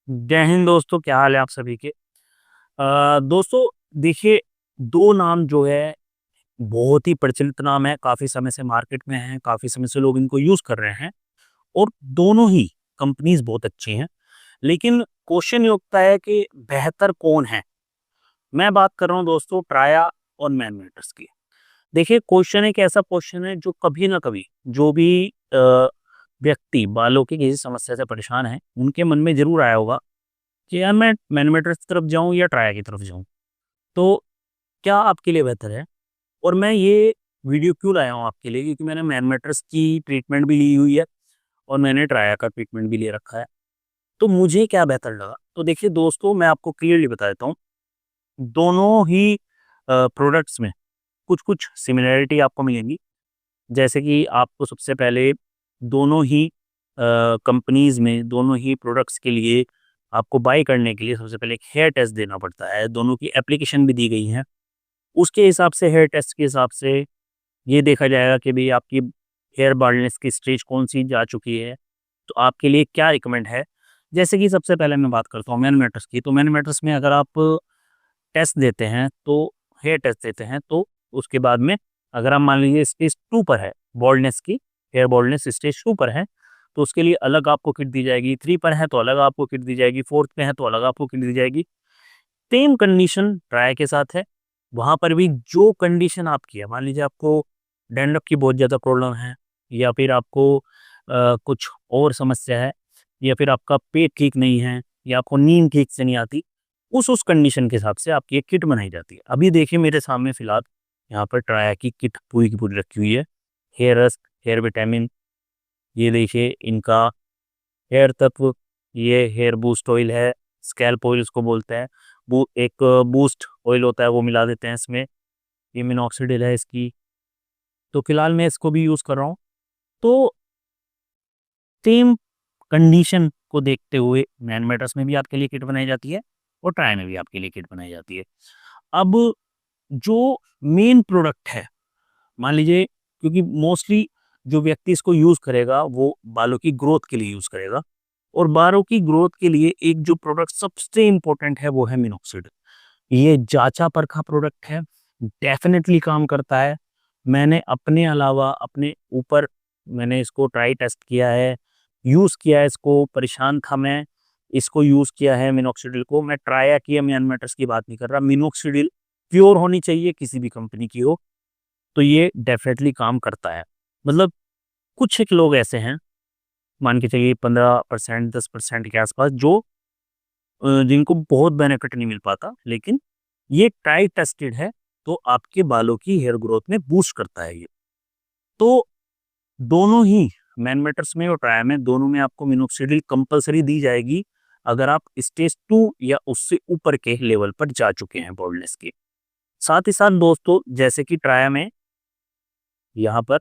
जय हिंद दोस्तों, क्या हाल है आप सभी के। दोस्तों, देखिए, दो नाम जो है बहुत ही प्रचलित नाम है, काफी समय से मार्केट में है, काफी समय से लोग इनको यूज कर रहे हैं और दोनों ही कंपनीज बहुत अच्छी हैं। लेकिन क्वेश्चन ये उठता है कि बेहतर कौन है। मैं बात कर रहा हूँ दोस्तों ट्राया और मैन मेटर्स की। देखिए, क्वेश्चन एक ऐसा क्वेश्चन है जो कभी ना कभी जो भी व्यक्ति बालों की किसी समस्या से परेशान है उनके मन में जरूर आया होगा कि यार मैं मैनोमीटर की तरफ जाऊँ या ट्राया की तरफ जाऊँ। तो क्या आपके लिए बेहतर है? और मैं ये वीडियो क्यों लाया हूँ आपके लिए, क्योंकि मैंने मैनोमीटर्स की ट्रीटमेंट भी ली हुई है और मैंने ट्राया का ट्रीटमेंट भी ले रखा है। तो मुझे क्या बेहतर लगा, तो देखिए दोस्तों, मैं आपको क्लियरली बता देता हूँ। दोनों ही प्रोडक्ट्स में कुछ कुछ सिमिलरिटी आपको मिलेंगी। जैसे कि आपको सबसे पहले दोनों ही कंपनीज में दोनों ही प्रोडक्ट्स के लिए आपको बाय करने के लिए सबसे पहले एक हेयर टेस्ट देना पड़ता है। दोनों की एप्लीकेशन भी दी गई है। उसके हिसाब से हेयर टेस्ट के हिसाब से ये देखा जाएगा कि भाई आपकी हेयर बाल्डनेस की स्टेज कौन सी जा चुकी है, तो आपके लिए क्या रिकमेंड है। जैसे कि सबसे पहले मैं बात करता हूँ मैन मैटर्स की। तो मैन मैटर्स में अगर आप टेस्ट देते हैं तो हेयर टेस्ट देते हैं, तो उसके बाद में अगर आप मान लीजिए स्टेज 2 पर है बॉल्डनेस की, हेयर बॉल्डनेस स्टेज 2 पर है, तो उसके लिए अलग आपको किट दी जाएगी। 3 पर है तो अलग आपको किट दी जाएगी। 4th पे है तो अलग आपको किट दी जाएगी। सेम कंडीशन ट्राई के साथ है। वहाँ पर भी जो कंडीशन आपकी है, मान लीजिए आपको डैंड्रफ की बहुत ज़्यादा प्रॉब्लम है, या फिर आपको कुछ और समस्या है, या फिर आपका पेट ठीक नहीं है, या आपको नींद ठीक से नहीं आती, उस कंडीशन के हिसाब से आपकी एक किट बनाई जाती है। अभी देखिए मेरे सामने फिलहाल यहाँ पर ट्राया की किट पूरी की पूरी रखी हुई है। हेयर रस्क, हेयर विटामिन, ये देखिए इनका हेयर तत्व, ये हेयर बूस्ट ऑयल है, स्कैल्प ऑयल इसको बोलते हैं। वो एक बूस्ट ऑयल होता है, वो मिला देते हैं इसमें। ये मिनॉक्सिडिल है इसकी। तो फिलहाल मैं इसको भी यूज़ कर रहा हूँ। तो सेम कंडीशन को देखते हुए मैन मेटर्स में भी आपके लिए किट बनाई जाती है और ट्राई में भी आपके लिए किट बनाई जाती है। अब जो मेन प्रोडक्ट है, मान लीजिए, क्योंकि मोस्टली जो व्यक्ति इसको यूज़ करेगा वो बालों की ग्रोथ के लिए यूज़ करेगा, और बालों की ग्रोथ के लिए एक जो प्रोडक्ट सबसे इम्पोर्टेंट है वो है मिनॉक्सिड। ये जांचा परखा प्रोडक्ट है, डेफिनेटली काम करता है। मैंने अपने अलावा अपने ऊपर मैंने इसको ट्राई टेस्ट किया है, यूज़ किया है इसको, परेशान था मैं, इसको यूज़ किया है मिनॉक्सिडिल को। मैं ट्राया की या म्यान मैटर्स की बात नहीं कर रहा। मिनॉक्सिडिल प्योर होनी चाहिए, किसी भी कंपनी की हो, तो ये डेफिनेटली काम करता है। मतलब कुछ एक लोग ऐसे हैं, मान के चलिए 15% 10% के आसपास, जो जिनको बहुत बेनिफिट नहीं मिल पाता, लेकिन ये ट्राई टेस्टेड है, तो आपके बालों की हेयर ग्रोथ में बूस्ट करता है ये। तो दोनों ही मैन मेटर्स में और ट्राया में, दोनों में आपको मिनोक्सिडिल कंपलसरी दी जाएगी अगर आप स्टेज 2 या उससे ऊपर के लेवल पर जा चुके हैं बॉल्डनेस के। साथ ही साथ दोस्तों, जैसे कि ट्राया में यहाँ पर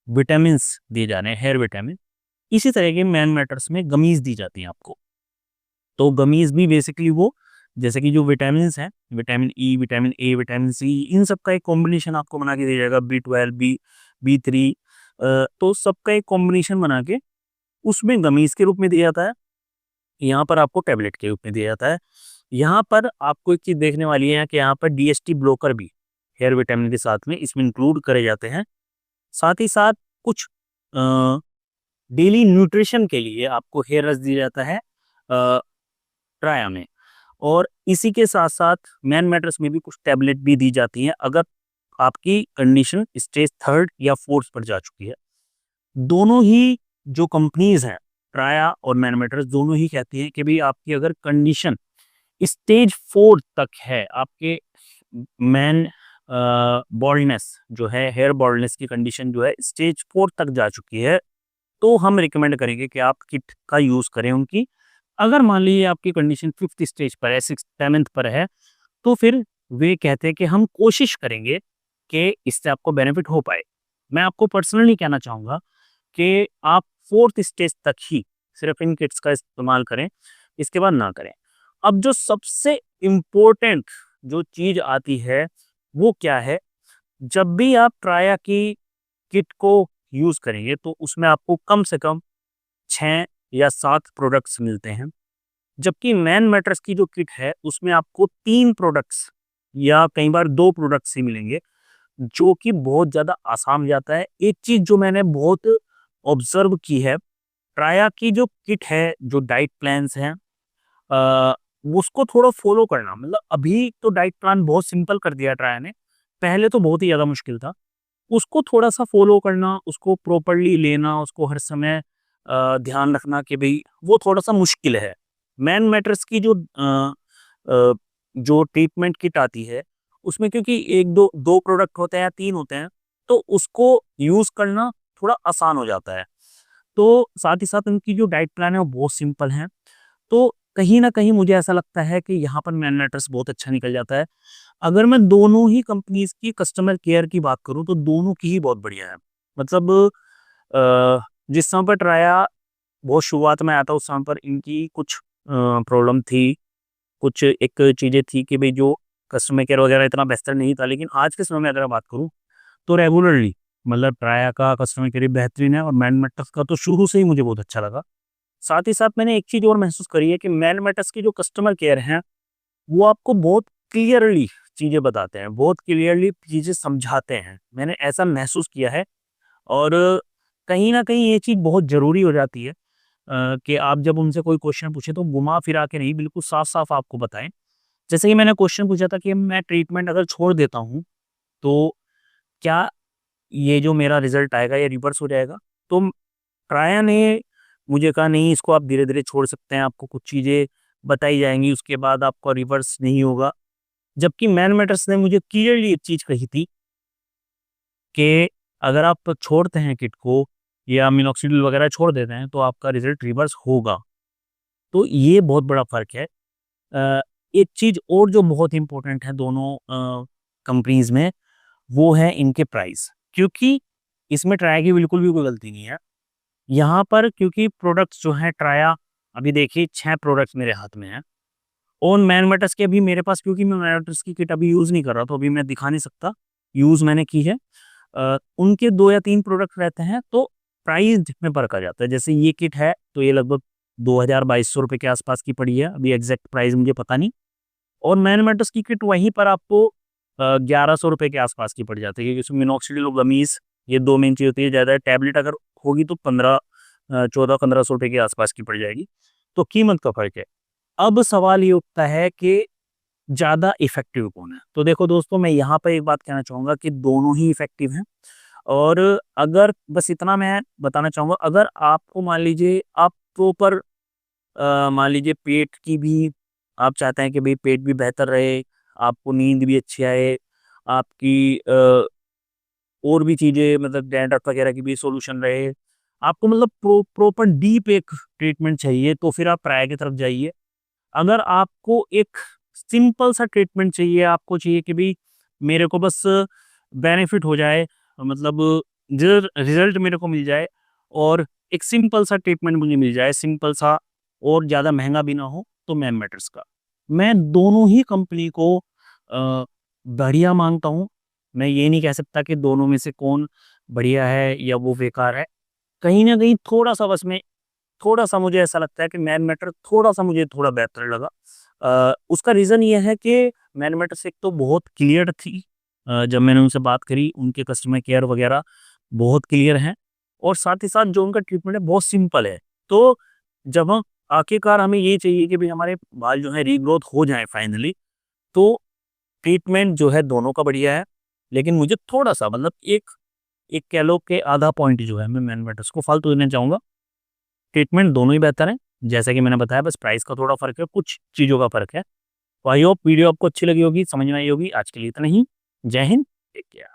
विटामिन दिए जा रहे हैं, हेयर विटामिन, इसी तरह के मैन मैटर्स में गमीज दी जाती हैं आपको। तो गमीज भी बेसिकली वो, जैसे कि जो विटामिन हैं, vitamin E, vitamin A, vitamin C, इन सब का एक कॉम्बिनेशन आपको बना के दिया जाएगा। B12, B3, तो सबका एक कॉम्बिनेशन बना के उसमें गमीज के रूप में दिया जाता है। यहाँ पर आपको टैबलेट के रूप में दिया जाता है। यहाँ पर आपको एक चीज़ देखने वाली है कि यहाँ पर DHT ब्लॉकर भी हेयर विटामिन के साथ में इसमें इंक्लूड करे जाते हैं। साथ ही साथ कुछ डेली न्यूट्रिशन के लिए आपको हेयर रस दिया जाता है ट्राया में। और इसी के साथ साथ मैन मैटर्स में भी कुछ टैबलेट भी दी जाती हैं अगर आपकी कंडीशन स्टेज 3rd या 4th पर जा चुकी है। दोनों ही जो कंपनीज हैं, ट्राया और मैन मैटर्स, दोनों ही कहती हैं कि भाई आपकी अगर कंडीशन स्टेज 4 तक है, आपके मैन बॉल्डनेस जो है, हेयर बॉल्डनेस की कंडीशन जो है स्टेज 4 तक जा चुकी है, तो हम रिकमेंड करेंगे कि आप किट का यूज़ करें उनकी। अगर मान लीजिए आपकी कंडीशन 5th स्टेज पर है, 6th 7th पर है, तो फिर वे कहते हैं कि हम कोशिश करेंगे कि इससे आपको बेनिफिट हो पाए। मैं आपको पर्सनली कहना चाहूँगा कि आप 4th स्टेज तक ही सिर्फ इन किट्स का इस्तेमाल करें, इसके बाद ना करें। अब जो सबसे इम्पोर्टेंट जो चीज़ आती है, वो क्या है? जब भी आप ट्राया की किट को यूज़ करेंगे, तो उसमें आपको कम से कम 6 या 7 प्रोडक्ट्स मिलते हैं। जबकि मैन मैट्रेस की जो किट है उसमें आपको 3 प्रोडक्ट्स या कई बार 2 प्रोडक्ट्स ही मिलेंगे, जो कि बहुत ज़्यादा आसान हो जाता है। एक चीज़ जो मैंने बहुत ऑब्ज़र्व की है, ट्राया की जो किट है, जो डाइट प्लान्स हैं, अ, उसको थोड़ा फ़ॉलो करना, मतलब अभी तो डाइट प्लान बहुत सिंपल कर दिया ट्राया ने, पहले तो बहुत ही ज़्यादा मुश्किल था। उसको थोड़ा-सा फ़ॉलो करना, उसको प्रॉपर्ली लेना, उसको हर समय ध्यान रखना कि भई वो थोड़ा-सा मुश्किल है। मैन मैटर्स की अ, जो ट्रीटमेंट किट आती है, उसमें क्योंकि 1-2 2 प्रोडक्ट होते हैं या 3 होते हैं, तो उसको यूज़ करना थोड़ा आसान हो जाता है। तो साथ ही साथ उनकी जो डाइट प्लान है, वो बहुत सिंपल है। तो कहीं न कहीं मुझे ऐसा लगता है कि यहाँ पर मैन मैटर्स बहुत अच्छा निकल जाता है। अगर मैं दोनों ही कंपनीज़ की कस्टमर केयर की बात करूँ, तो दोनों की ही बहुत बढ़िया है। मतलब जिस समय पर ट्राया बहुत शुरुआत में आया था, उस समय पर इनकी कुछ प्रॉब्लम थी, कुछ एक चीज़ें थी कि भई जो कस्टमर केयर वगैरह इतना बेहतर नहीं था। लेकिन आज के समय में अगर मैं बात करूँ, तो रेगुलरली मतलब ट्राया का कस्टमर केयर बेहतरीन है और मैन मैट्रेस का तो शुरू से ही मुझे बहुत अच्छा लगा। साथ ही साथ मैंने एक चीज़ और महसूस करी है कि मैन मैट्रेस की जो कस्टमर केयर हैं, वो आपको बहुत क्लियरली चीज़ें बताते हैं, बहुत क्लियरली चीज़ें समझाते हैं। मैंने ऐसा महसूस किया है और कहीं न कहीं ये चीज़ बहुत ज़रूरी हो जाती है, कि आप जब उनसे कोई क्वेश्चन पूछें तो घुमा-फिरा के नहीं, बिल्कुल साफ-साफ आपको बताएँ। जैसे कि मैंने क्वेश्चन पूछा था कि मैं ट्रीटमेंट अगर छोड़ देता हूँ, तो क्या ये जो मेरा रिज़ल्ट आएगा ये रिवर्स हो जाएगा? तो ट्राया ने मुझे कहा नहीं, इसको आप धीरे-धीरे छोड़ सकते हैं, आपको कुछ चीज़ें बताई जाएँगी, उसके बाद आपका रिवर्स नहीं होगा। जबकि मैन मैटर्स ने मुझे क्लियरली एक चीज़ कही थी कि अगर आप छोड़ते हैं किट को या मिनॉक्सिडिल वगैरह छोड़ देते हैं, तो आपका रिज़ल्ट रिवर्स होगा। तो ये बहुत बड़ा फ़र्क है। अ, एक चीज़ और जो बहुत इम्पोर्टेंट है दोनों कंपनीज़ में, वो है इनके प्राइस। क्योंकि इसमें ट्राया की बिल्कुल भी कोई गलती नहीं है। यहाँ पर क्योंकि प्रोडक्ट्स जो हैं ट्राया, अभी देखिए 6 प्रोडक्ट्स मेरे हाथ में हैं और मैन मैटर्स के अभी मेरे पास, क्योंकि मैं मैन मैटर्स की किट अभी यूज़ नहीं कर रहा, तो अभी मैं दिखा नहीं सकता, यूज़ मैंने की है। उनके 2 या 3 प्रोडक्ट रहते हैं, तो प्राइस में फ़र्क आ जाता है। जैसे ये किट है, तो ये लगभग 2000-2200 के आसपास की पड़ी है, अभी एग्ज़ैक्ट प्राइस मुझे पता नहीं। और मैन मैटर्स की किट वहीं पर आपको 1100 के आसपास की पड़ जाती है, क्योंकि उसमें मिनॉक्सिडिल और गमीज़, ये 2 मेन चीज़ होती है। ज़्यादा टैबलेट अगर होगी तो 1400-1500 के आसपास की पड़ जाएगी। तो कीमत का फ़र्क है। अब सवाल ये उठता है कि ज़्यादा इफ़ेक्टिव कौन है? तो देखो दोस्तों, मैं यहाँ पे एक बात कहना चाहूँगा कि दोनों ही इफ़ेक्टिव हैं। और अगर बस इतना मैं बताना चाहूँगा, अगर आपको मान लीजिए आप प्रॉपर मान लीजिए पेट की भी आप चाहते हैं कि भई पेट भी बेहतर रहे, आपको नींद भी अच्छी आए, आपकी और भी चीज़ें, मतलब डैंड्रफ वगैरह की भी सॉल्यूशन रहे, आपको मतलब प्रॉपर डीप एक ट्रीटमेंट चाहिए, तो फिर आप ट्राया की तरफ जाइए। अगर आपको एक सिंपल सा ट्रीटमेंट चाहिए, आपको चाहिए कि भई मेरे को बस बेनिफिट हो जाए, मतलब रिज़ल्ट मेरे को मिल जाए और एक सिंपल सा ट्रीटमेंट मुझे मिल जाए, सिंपल सा और ज़्यादा महँगा भी ना हो, तो मैन मैटर्स का। मैं दोनों ही कंपनी को बढ़िया मानता हूँ। मैं ये नहीं कह सकता कि दोनों में से कौन बढ़िया है या वो बेकार है। कहीं न कहीं थोड़ा-सा बस मैं थोड़ा-सा मुझे ऐसा लगता है कि मैन मैटर थोड़ा-सा मुझे थोड़ा बेहतर लगा। उसका रीज़न ये है कि मैन मैटर्स एक तो बहुत क्लियर थी, जब मैंने उनसे बात करी, उनके कस्टमर केयर वगैरह बहुत क्लियर हैं और साथ ही साथ जो उनका ट्रीटमेंट है बहुत सिंपल है। तो जब हम आखिरकार हमें ये चाहिए कि भई हमारे बाल जो हैं रीग्रोथ हो जाएँ फाइनली, तो ट्रीटमेंट जो है दोनों का बढ़िया है। लेकिन मुझे थोड़ा-सा, मतलब एक एक कह लो कि आधा पॉइंट जो है मैं मैन मैटर्स को फालतू देना चाहूँगा। ट्रीटमेंट दोनों ही बेहतर हैं। जैसा कि मैंने बताया, बस प्राइस का थोड़ा फ़र्क है, कुछ चीज़ों का फ़र्क है। तो आई होप वीडियो आपको अच्छी लगी होगी, समझ में आई होगी। आज के लिए इतना ही। जय हिंद, टेक केयर।